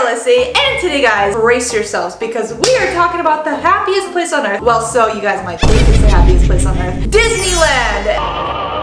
Lyssy, and today guys, brace yourselves because we are talking about the happiest place on earth. Well, so you guys might think it's the happiest place on earth. Disneyland!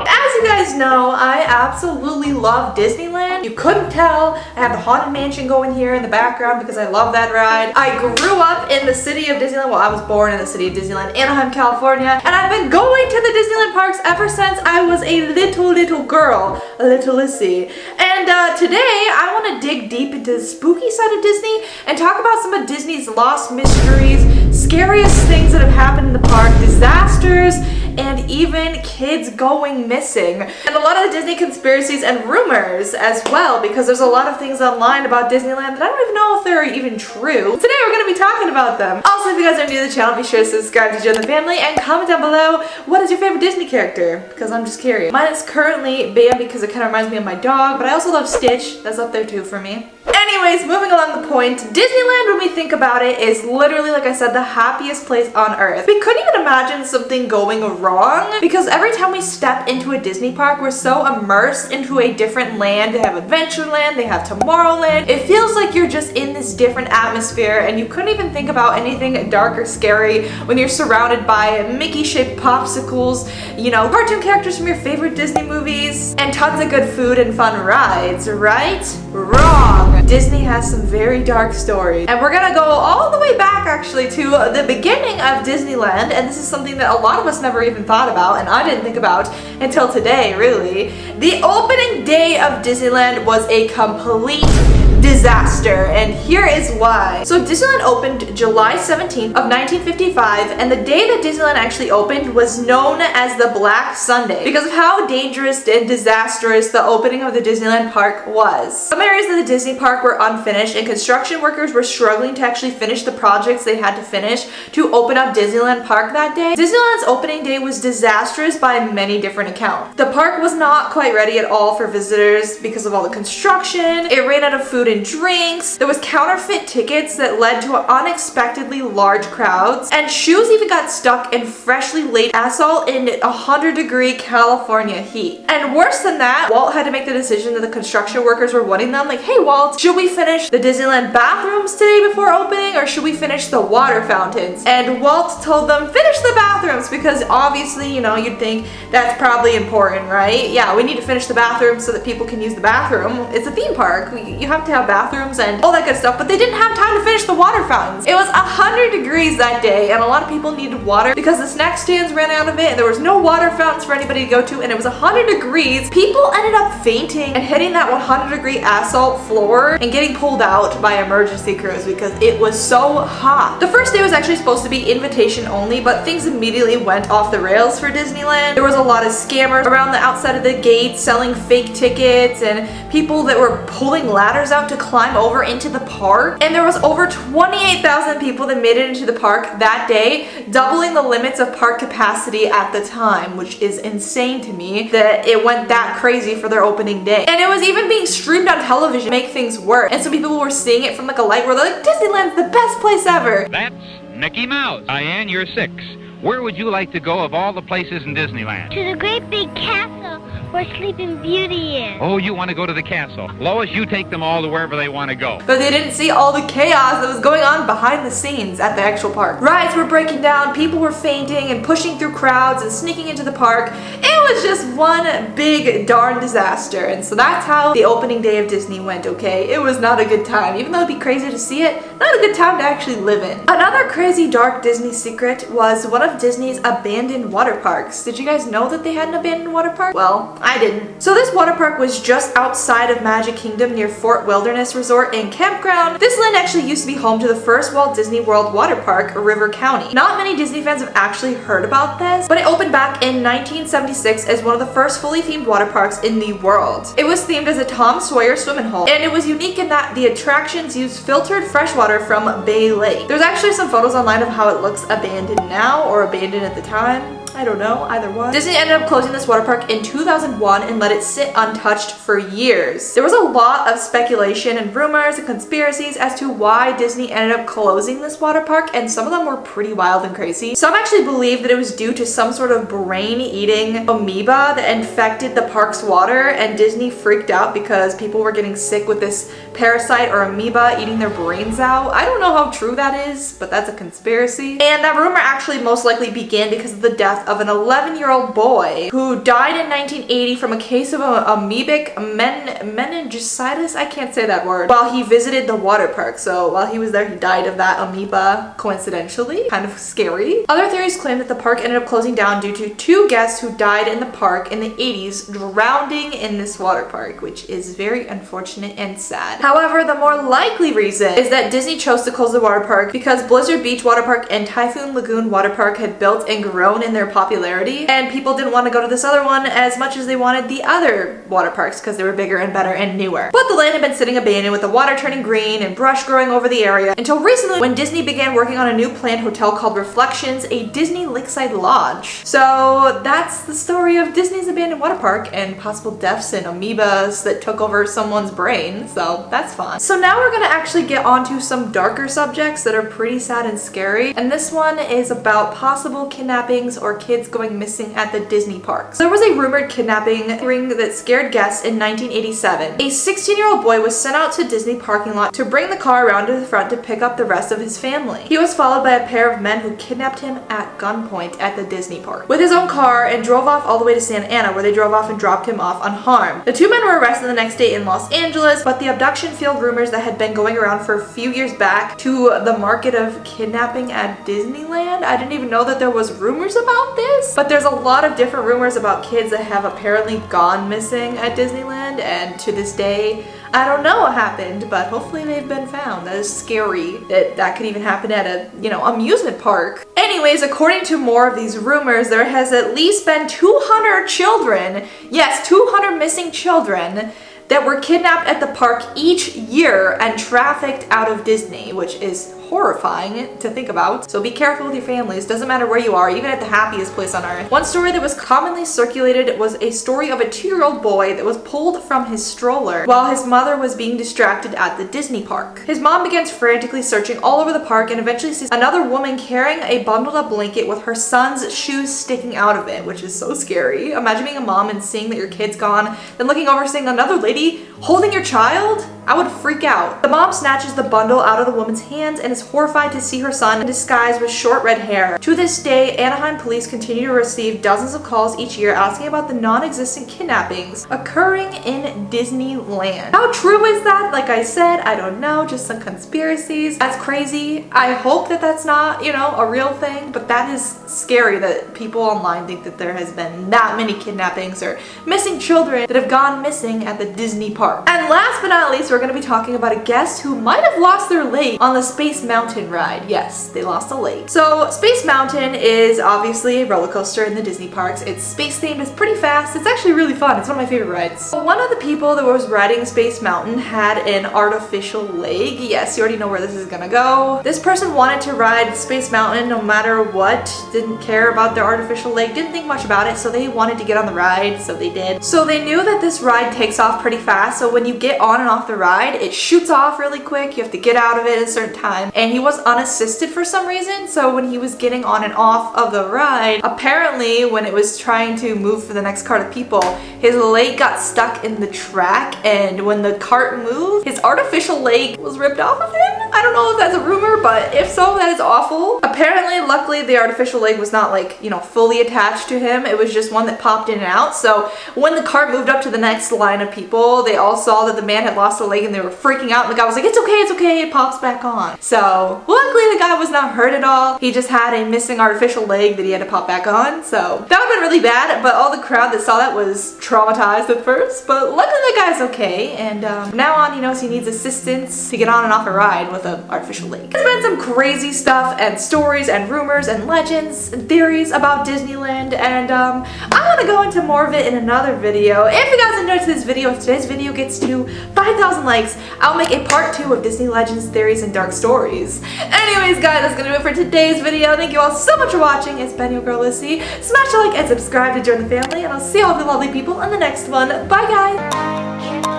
As you guys know, I absolutely love Disneyland. You couldn't tell. I have the Haunted Mansion going here in the background because I love that ride. I grew up in the city of Disneyland. Well, I was born in the city of Disneyland, Anaheim, California, and I've been going to the Disneyland parks ever since I was a little girl, a little Lyssy. And today I want to dig deep into the spooky side of Disney and talk about some of Disney's lost mysteries, scariest things that have happened in the park, disasters, and even kids going missing. And a lot of the Disney conspiracies and rumors as well, because there's a lot of things online about Disneyland that I don't even know if they're even true. Today we're going to be talking about them. Also, if you guys are new to the channel, be sure to subscribe to join the family and comment down below what is your favorite Disney character, because I'm just curious. Mine is currently Bam because it kind of reminds me of my dog, but I also love Stitch. That's up there too for me. Anyways, moving along the point, Disneyland, when we think about it, is literally, like I said, the happiest place on earth. We couldn't even imagine something going wrong because every time we step into a Disney park, we're so immersed into a different land. They have Adventureland, they have Tomorrowland. It feels like you're just in this different atmosphere and you couldn't even think about anything dark or scary when you're surrounded by Mickey-shaped popsicles, you know, cartoon characters from your favorite Disney movies, and tons of good food and fun rides, right? Wrong! Disney has some very dark stories, and we're gonna go all the way back actually to the beginning of Disneyland, and this is something that a lot of us never even thought about, and I didn't think about until today, really. The opening day of Disneyland was a complete disaster, and here is why. So Disneyland opened July 17th of 1955, and the day that Disneyland actually opened was known as the Black Sunday because of how dangerous and disastrous the opening of the Disneyland park was. Some areas of the Disney park were unfinished, and construction workers were struggling to actually finish the projects they had to finish to open up Disneyland Park that day. Disneyland's opening day was disastrous by many different accounts. The park was not quite ready at all for visitors because of all the construction. It ran out of food and drinks. There was counterfeit tickets that led to unexpectedly large crowds, and shoes even got stuck in freshly laid asphalt in 100-degree California heat. And worse than that, Walt had to make the decision that the construction workers were wanting them, like, hey Walt, should we finish the Disneyland bathrooms today before opening, or should we finish the water fountains? And Walt told them, finish the bathrooms, because obviously, you know, you'd think that's probably important, right? Yeah, we need to finish the bathrooms so that people can use the bathroom. It's a theme park. You have to have bathrooms and all that good stuff, but they didn't have time to finish the water fountains. It was 100 degrees that day, and a lot of people needed water because the snack stands ran out of it, and there was no water fountains for anybody to go to, and it was 100 degrees. People ended up fainting and hitting that 100-degree asphalt floor and getting pulled out by emergency crews because it was so hot. The first day was actually supposed to be invitation only, but things immediately went off the rails for Disneyland. There was a lot of scammers around the outside of the gate selling fake tickets, and people that were pulling ladders out to climb over into the park. And there was over 28,000 people that made it into the park that day, doubling the limits of park capacity at the time, which is insane to me that it went that crazy for their opening day. And it was even being streamed on television to make things worse. And some people were seeing it from like a light where they're like, Disneyland's the best place ever. That's Mickey Mouse. Diane, you're 6. Where would you like to go of all the places in Disneyland? To the great big castle where Sleeping Beauty is. Oh, you want to go to the castle. Lois, you take them all to wherever they want to go. But they didn't see all the chaos that was going on behind the scenes at the actual park. Rides were breaking down, people were fainting and pushing through crowds and sneaking into the park. It was just one big darn disaster. And so that's how the opening day of Disney went, okay? It was not a good time. Even though it'd be crazy to see it, not a good time to actually live in. Another crazy dark Disney secret was one of Disney's abandoned water parks. Did you guys know that they had an abandoned water park? Well, I didn't. So this water park was just outside of Magic Kingdom near Fort Wilderness Resort and Campground. This land actually used to be home to the first Walt Disney World water park, River County. Not many Disney fans have actually heard about this, but it opened back in 1976 as one of the first fully themed water parks in the world. It was themed as a Tom Sawyer swimming hole, and it was unique in that the attractions used filtered fresh water from Bay Lake. There's actually some photos online of how it looks abandoned now or abandoned at the time. I don't know, either one. Disney ended up closing this water park in 2001 and let it sit untouched for years. There was a lot of speculation and rumors and conspiracies as to why Disney ended up closing this water park, and some of them were pretty wild and crazy. Some actually believe that it was due to some sort of brain-eating amoeba that infected the park's water, and Disney freaked out because people were getting sick with this parasite or amoeba eating their brains out. I don't know how true that is, but that's a conspiracy. And that rumor actually most likely began because of the death of an 11-year-old boy who died in 1980 from a case of amoebic meningitis, I can't say that word, while he visited the water park. So while he was there, he died of that amoeba coincidentally. Kind of scary. Other theories claim that the park ended up closing down due to 2 guests who died in the park in the 80s drowning in this water park, which is very unfortunate and sad. However, the more likely reason is that Disney chose to close the water park because Blizzard Beach Water Park and Typhoon Lagoon Water Park had built and grown in their popularity, and people didn't want to go to this other one as much as they wanted the other water parks because they were bigger and better and newer. But the land had been sitting abandoned with the water turning green and brush growing over the area until recently when Disney began working on a new planned hotel called Reflections, a Disney Lakeside Lodge. So that's the story of Disney's abandoned water park and possible deaths and amoebas that took over someone's brain, so that's fun. So now we're gonna actually get onto some darker subjects that are pretty sad and scary, and this one is about possible kidnappings or kids going missing at the Disney parks. There was a rumored kidnapping ring that scared guests in 1987. A 16-year-old boy was sent out to Disney parking lot to bring the car around to the front to pick up the rest of his family. He was followed by a pair of men who kidnapped him at gunpoint at the Disney park with his own car and drove off all the way to Santa Ana, where they drove off and dropped him off unharmed. The 2 men were arrested the next day in Los Angeles, but the abduction fueled rumors that had been going around for a few years back to the market of kidnapping at Disneyland. I didn't even know that there was rumors about this, but there's a lot of different rumors about kids that have apparently gone missing at Disneyland, and to this day I don't know what happened, but hopefully they've been found. That is scary that that could even happen at a, amusement park. Anyways, according to more of these rumors, there has at least been 200 children, yes, 200 missing children that were kidnapped at the park each year and trafficked out of Disney, which is horrifying to think about. So be careful with your families. Doesn't matter where you are, even at the happiest place on earth. One story that was commonly circulated was a story of a 2-year-old boy that was pulled from his stroller while his mother was being distracted at the Disney park. His mom begins frantically searching all over the park and eventually sees another woman carrying a bundled up blanket with her son's shoes sticking out of it, which is so scary. Imagine being a mom and seeing that your kid's gone, then looking over seeing another lady holding your child. I would freak out. The mom snatches the bundle out of the woman's hands and is horrified to see her son in disguise with short red hair. To this day, Anaheim police continue to receive dozens of calls each year asking about the non-existent kidnappings occurring in Disneyland. How true is that? Like I said, I don't know, just some conspiracies. That's crazy. I hope that that's not, a real thing, but that is scary that people online think that there has been that many kidnappings or missing children that have gone missing at the Disney park. And last but not least, we're going to be talking about a guest who might have lost their leg on the Space Mountain ride. Yes, they lost a leg. So Space Mountain is obviously a roller coaster in the Disney parks. It's space themed, it's pretty fast, it's actually really fun. It's one of my favorite rides. One of the people that was riding Space Mountain had an artificial leg. Yes, you already know where this is gonna go. This person wanted to ride Space Mountain no matter what, didn't care about their artificial leg, didn't think much about it, so they wanted to get on the ride, so they did. So they knew that this ride takes off pretty fast, so when you get on and off the ride, it shoots off really quick. You have to get out of it at a certain time. And he was unassisted for some reason, so when he was getting on and off of the ride, apparently when it was trying to move for the next cart of people, his leg got stuck in the track, and when the cart moved, his artificial leg was ripped off of him. I don't know if that's a rumor, but if so, that is awful. Apparently, luckily, the artificial leg was not fully attached to him. It was just one that popped in and out. So when the cart moved up to the next line of people, they all saw that the man had lost a leg and they were freaking out, and the guy was like, it's okay, it pops back on. So luckily the guy was not hurt at all. He just had a missing artificial leg that he had to pop back on. So that would have been really bad, but all the crowd that saw that was traumatized at first, but luckily the guy's okay, and from now on he knows he needs assistance to get on and off a ride with the artificial lake. There's been some crazy stuff and stories and rumors and legends and theories about Disneyland, and I want to go into more of it in another video. If you guys enjoyed this video, if today's video gets to 5,000 likes, I'll make a part 2 of Disney legends, theories, and dark stories. Anyways, guys, that's gonna do it for today's video. Thank you all so much for watching. It's been your girl Lyssy. Smash a like and subscribe to join the family, and I'll see all the lovely people in the next one. Bye, guys!